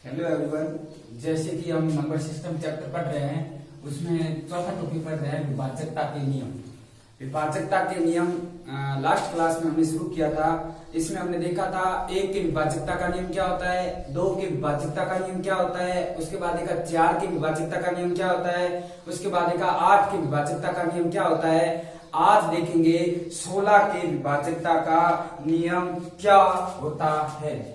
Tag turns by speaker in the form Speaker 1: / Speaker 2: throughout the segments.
Speaker 1: Hello everyone, जैसे कि हम नंबर सिस्टम चैप्टर पढ़ रहे हैं, उसमें चौथा टॉपिक पढ़ रहे हैं विभाजकता के नियम। विभाजकता के नियम लास्ट क्लास में हमने शुरू किया था। इसमें हमने देखा था 1 के विभाजकता का नियम क्या होता है, 2 के विभाजकता का नियम क्या होता है, उसके बाद देखा 4 के विभाजकता का नियम क्या होता है, उसके बाद देखा 8 के विभाजकता का नियम क्या होता है। आज देखेंगे 16 के विभाजकता का नियम क्या होता है।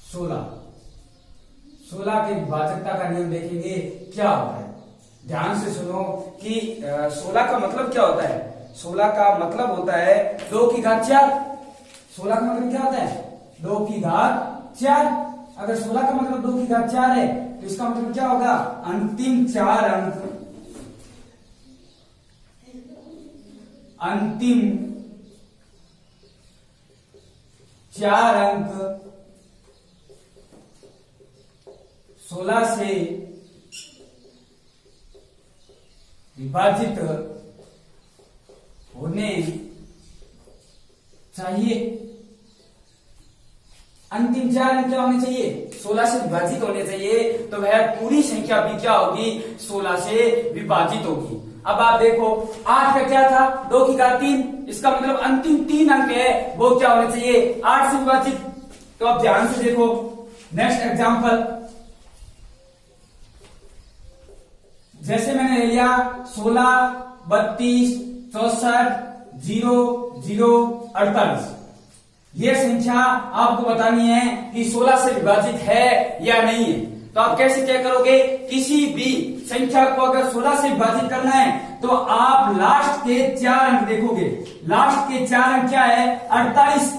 Speaker 1: 16 के विभाजकता का नियम देखेंगे क्या होता है। ध्यान से सुनो कि 16 का मतलब क्या होता है। 16 का मतलब होता है 2 की घात 4। 16 का मतलब क्या होता है, 2 की घात 4। अगर 16 का मतलब 2 की घात 4 है तो इसका मतलब क्या होगा, अंतिम 4 अंक, अंतिम 4 अंक 16 से विभाजित होने चाहिए। अंतिम 4 अंक क्या होने चाहिए, 16 से विभाजित होने चाहिए। तो वह पूरी संख्या भी क्या होगी, 16 से विभाजित होगी। अब आप देखो 8 का क्या था, 2 की घात 3। इसका मतलब अंतिम 3 अंक है वो क्या होने चाहिए, 8 से विभाजित। तो अब ध्यान से देखो नेक्स्ट एग्जांपल। जैसे मैंने ले लिया 16, 32, 64, 0, 0, 48। यह संख्या आपको बतानी है कि 16 से विभाजित है या नहीं है। तो आप कैसे क्या करोगे, किसी भी संख्या को अगर 16 से विभाजित करना है तो आप लास्ट के 4 अंक देखोगे। लास्ट के 4 अंक क्या है, 48।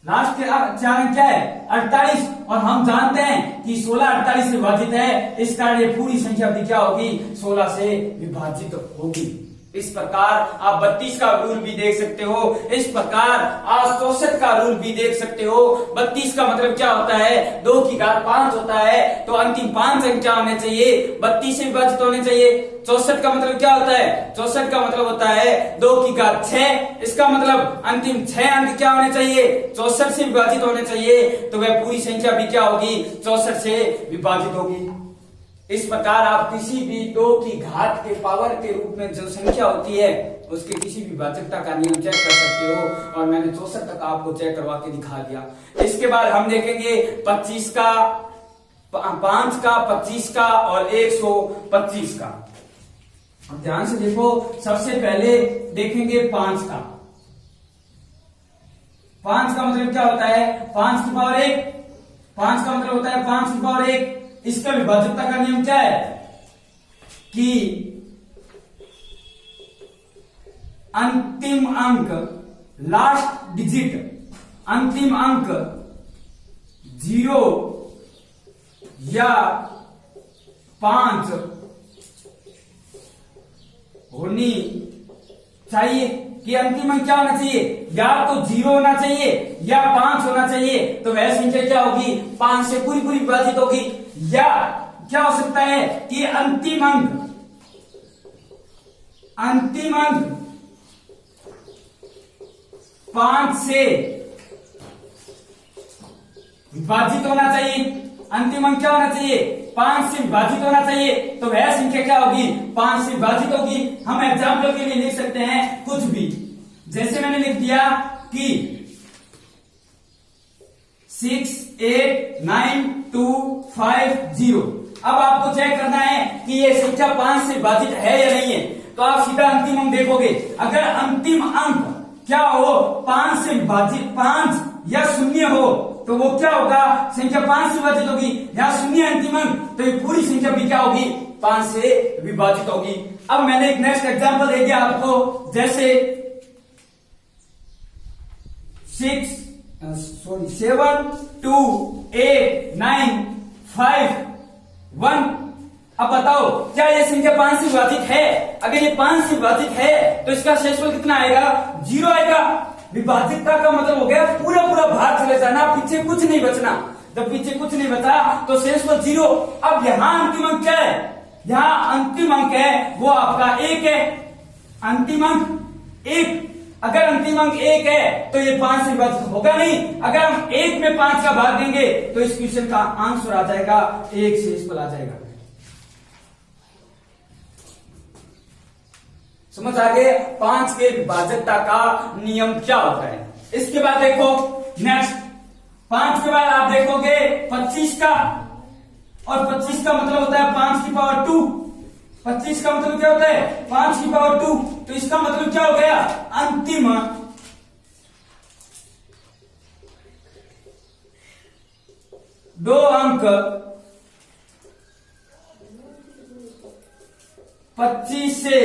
Speaker 1: लास्ट के 4 अंक क्या है, 48। और हम जानते हैं कि 16 48 से विभाजित है, इस कारण ये पूरी संख्या भी क्या होगी, 16 से विभाजित होगी। इस प्रकार आप 32 का रूल भी देख सकते हो, इस प्रकार आप 64 का रूल भी देख सकते हो। 32 का मतलब क्या होता है, 2 की घात 5 होता है, तो अंतिम 5 अंक क्या होने चाहिए, 32 से विभाजित होने चाहिए। 64 का मतलब क्या होता है, 64 का मतलब होता है 2 की घात 6। इसका मतलब अंतिम 6 अंक क्या होने चाहिए, 64 से विभाजित होने चाहिए। तो वह पूरी संख्या भी क्या होगी, 64 से विभाजित होगी। इस प्रकार आप किसी भी 2 की घात के पावर के रूप में जो संख्या होती है उसके किसी भी विभाजकता का नियम चेक कर सकते हो। और मैंने 64 तक आपको चेक करवा के दिखा दिया। इसके बाद हम देखेंगे 25 का, 5 का, 25 का और 125 का। ध्यान से देखो, सबसे पहले देखेंगे 5 का। 5 का मतलब क्या होता है, 5 की पावर 1। 5 का मतलब होता है 5 की पावर 1। इसका विभाजकता का नियम क्या है कि अंतिम अंक, लास्ट डिजिट, अंतिम अंक 0 या 5 होनी चाहिए। कि अंतिम अंक क्या होना चाहिए, या तो 0 होना चाहिए या 5 होना चाहिए। तो वह संख्या क्या होगी, 5 से पूरी पूरी विभाजित होगी। या क्या हो सकता है कि अंतिम अंक 5 से विभाजित होना चाहिए। अंतिम अंक क्या होना चाहिए, 5 से विभाजित होना चाहिए। तो वह संख्या क्या होगी, 5 से विभाजित होगी। हम एग्जाम्पल के लिए लिख सकते हैं कुछ भी। जैसे मैंने लिख दिया कि 6, 8, 9, 2, 5, 0। अब आपको चेक करना है कि ये संख्या 5 से विभाजित है या नहीं है। तो आप सीधा अंतिम अंक देखोगे। अगर अंतिम अंक क्या हो, 5 से विभाजित 5 या 0 हो तो वो क्या होगा, संख्या 5 से विभाजित होगी। यहाँ 0 अंतिम अंक, तो ये पूरी संख्या भी क्या होगी, 5 से विभाजित होगी। अब मैंने एक नेक्स्ट एग्जांपल दे दिया आपको। जैसे 6, सॉरी 7 2 8 9 5 1। अब बताओ क्या ये संख्या 5 से विभाजित है? अगर ये 5 से विभाजित है तो इसका शेषफल कितना आएगा? 0 आएगा। विभाजितता का मतलब हो गया पूरा पूरा भाग चले जाना, पीछे कुछ नहीं बचना। जब पीछे कुछ नहीं बचा तो शेषफल 0। अब यहाँ अंतिम अंक क्या है? यहाँ अंतिम अंक है वो आपका 1 है। अंतिम अंक 1। अगर अंतिम अंक 1 है तो ये 5 से विभाजित होगा नहीं। अगर हम 1 में 5 का भाग देंगे तो इस क्वेश्चन का आंसर आ जाएगा 1 शेषफल आ जाएगा। समझ आ गए 5 के विभाजकता का नियम क्या होता है। इसके बाद देखो नेक्स्ट 5 के बाद आप देखोगे 25 का, और 25 का मतलब होता है 5 की पावर 2। 25 का मतलब क्या होता है? 5 की पावर 2। तो इसका मतलब क्या हो गया? अंतिम 2 अंक 25 से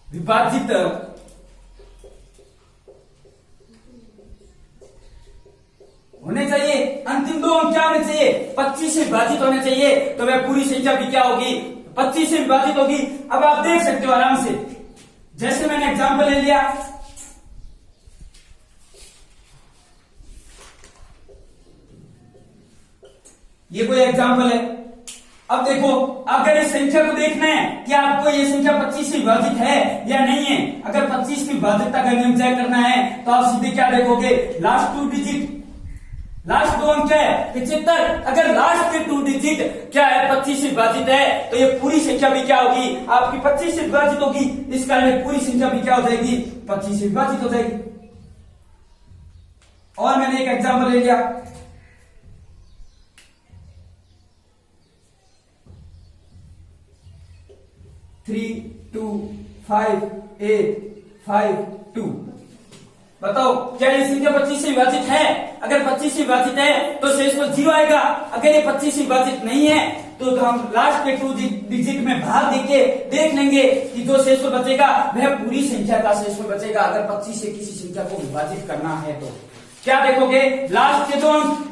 Speaker 1: विभाजित होने चाहिए। अंतिम 2 अंक क्या होने चाहिए? 25 से विभाजित होने चाहिए। तो वह पूरी संख्या भी क्या होगी? 25 से विभाजित होगी। अब आप देख सकते हो आराम से, जैसे मैंने एग्जांपल ले लिया, ये कोई एग्जांपल है। अब देखो अगर इस संख्या को देखना है कि आपको ये संख्या 25 से विभाजित है या नहीं है, अगर 25 की विभाजितता का नियम चेक करना है तो आप सीधे क्या देखोगे? लास्ट 2 डिजिट, लास्ट 2 अंक क्या है? 75। अगर लास्ट के 2 डिजिट क्या है? 25 से विभाजित है तो ये पूरी संख्या भी क्या होगी? आपकी 25 से विभाजित होगी। इस कारण पूरी संख्या भी क्या हो जाएगी? 25 से विभाजित हो जाएगी। और मैंने एक एग्जांपल ले लिया, 3 2 5 8 5 2। बताओ क्या ये संख्या 25 से विभाजित है? अगर 25 से विभाजित है तो शेषफल 0 आएगा। अगर ये 25 से विभाजित नहीं है तो हम लास्ट के 2 डिजिट में भाग देके देख लेंगे कि जो शेषफल बचेगा वह पूरी संख्या का शेषफल बचेगा। अगर 25 से किसी संख्या को विभाजित करना है तो क्या देखोगे? लास्ट के 2 अंक,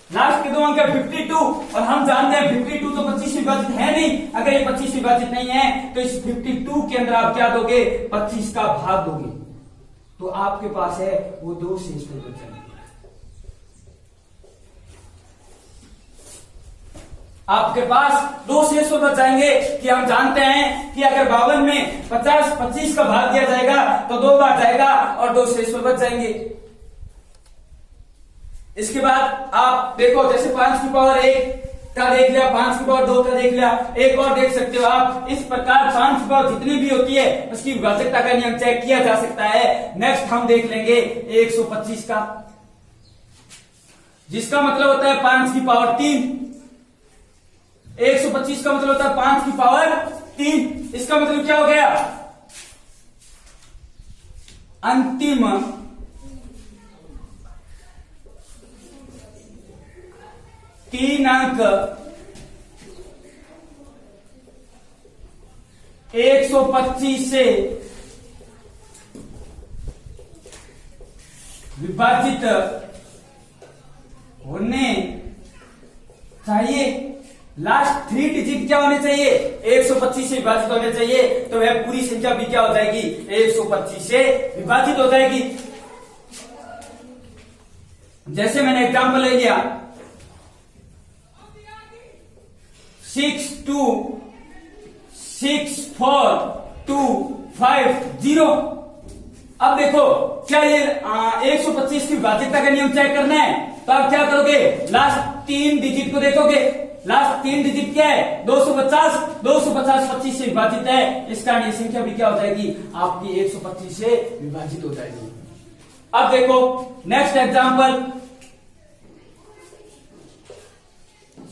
Speaker 1: लास्ट के 2 अंक है 52, और हम जानते हैं 52 तो 25 से विभाजित है नहीं। अगर ये 25 से विभाजित नहीं है तो इस 52 के अंदर आप क्या दोगे? 25 का भाग दोगे। तो आपके पास है वो 2 शेषफल बच जाएंगे। आपके पास 2 शेषफल बच जाएंगे कि हम जानते हैं कि अगर 52 में 25 का भाग दिया जाएगा तो 2 बार जाएगा और 2 शेषफल बच जाएंगे। इसके बाद आप देखो जैसे 5 की पावर 1 का देख लिया, 5 की पावर 2 का देख लिया, एक और देख सकते हो आप। इस प्रकार 5 की पावर जितनी भी होती है उसकी विभाजकता का नियम चेक किया जा सकता है। नेक्स्ट हम देख लेंगे 125 का, जिसका मतलब होता है 5 की पावर 3। 125 का मतलब होता है 5 की पावर 3। इसका मतलब क्या हो गया? अंतिम 3 अंक 125 से विभाजित होने चाहिए। लास्ट 3 डिजिट क्या होने चाहिए? 125 से विभाजित होने चाहिए। तो वह पूरी संख्या भी क्या हो जाएगी? 125 से विभाजित हो जाएगी। जैसे मैंने एग्जांपल ले लिया 6 2 6 4 2 5 0। अब देखो क्या ये 125 की विभाजितता का नियम चेक करना है तो आप क्या करोगे? लास्ट 3 डिजिट को देखोगे। लास्ट 3 डिजिट क्या है? 250। 250 25 से विभाजित है, इस कारण ये संख्या भी क्या हो जाएगी? आपकी 125 से विभाजित हो जाएगी। अब देखो नेक्स्ट एग्जांपल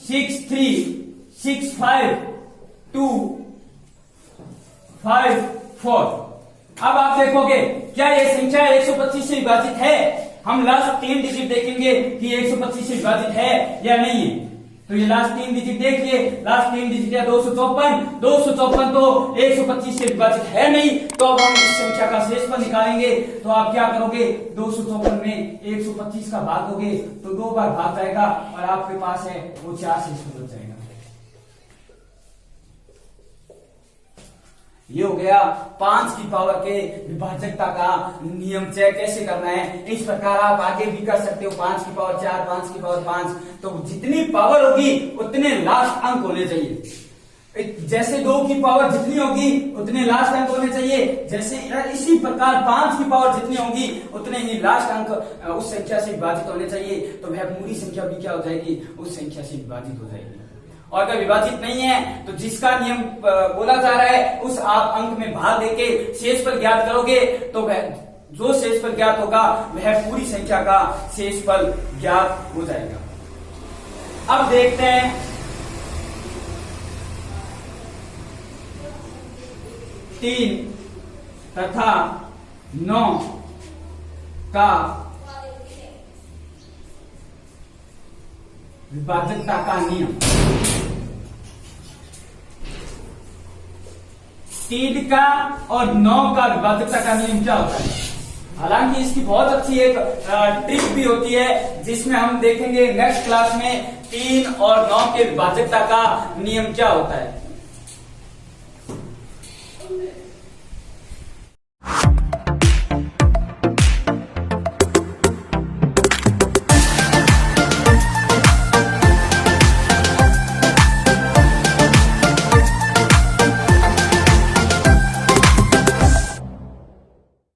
Speaker 1: 6 3 6 5 2 5 4। अब आप देखोगे क्या ये संख्या 125 से विभाजित है? हम लास्ट 3 डिजिट देखेंगे कि 125 से विभाजित है या नहीं है। तो ये लास्ट 3 डिजिट देखिए, लास्ट 3 डिजिट है 254, 254 तो 125 से विभाजित है नहीं, तो अब हम इस संख्या का शेषफल निकालेंगे। तो आप क्या करोगे, 254 में 125 का भाग दोगे तो 2 बार भाग जाएगा और आपके पास है वो 4 शेषफल बच जाएगा। ये हो गया 5 की पावर के विभाजकता का नियम। चेक कैसे करना है, इस प्रकार आप आगे भी कर सकते हो। 5 की पावर 4, 5 की पावर 5, तो जितनी पावर होगी उतने लास्ट अंक होने चाहिए। जैसे 2 की पावर जितनी होगी उतने लास्ट अंक होने चाहिए, जैसे इसी प्रकार 5 की पावर जितनी होगी उतने ही लास्ट अंक उस संख्या से विभाजित होने चाहिए। तो वह पूरी संख्या भी क्या हो जाएगी, उस संख्या से विभाजित हो जाएगी। और अगर विभाजित नहीं है तो जिसका नियम बोला जा रहा है उस आप अंक में भाग देके शेषफल ज्ञात करोगे, तो वह जो शेषफल ज्ञात होगा वह पूरी संख्या का शेषफल ज्ञात हो जाएगा। अब देखते हैं तीन तथा 9 का विभाजकता का नियम। 3 का और 9 का विभाजकता का नियम क्या होता है। हालांकि इसकी बहुत अच्छी एक ट्रिक भी होती है जिसमें हम देखेंगे नेक्स्ट क्लास में 3 और 9 के विभाजकता का नियम क्या होता है।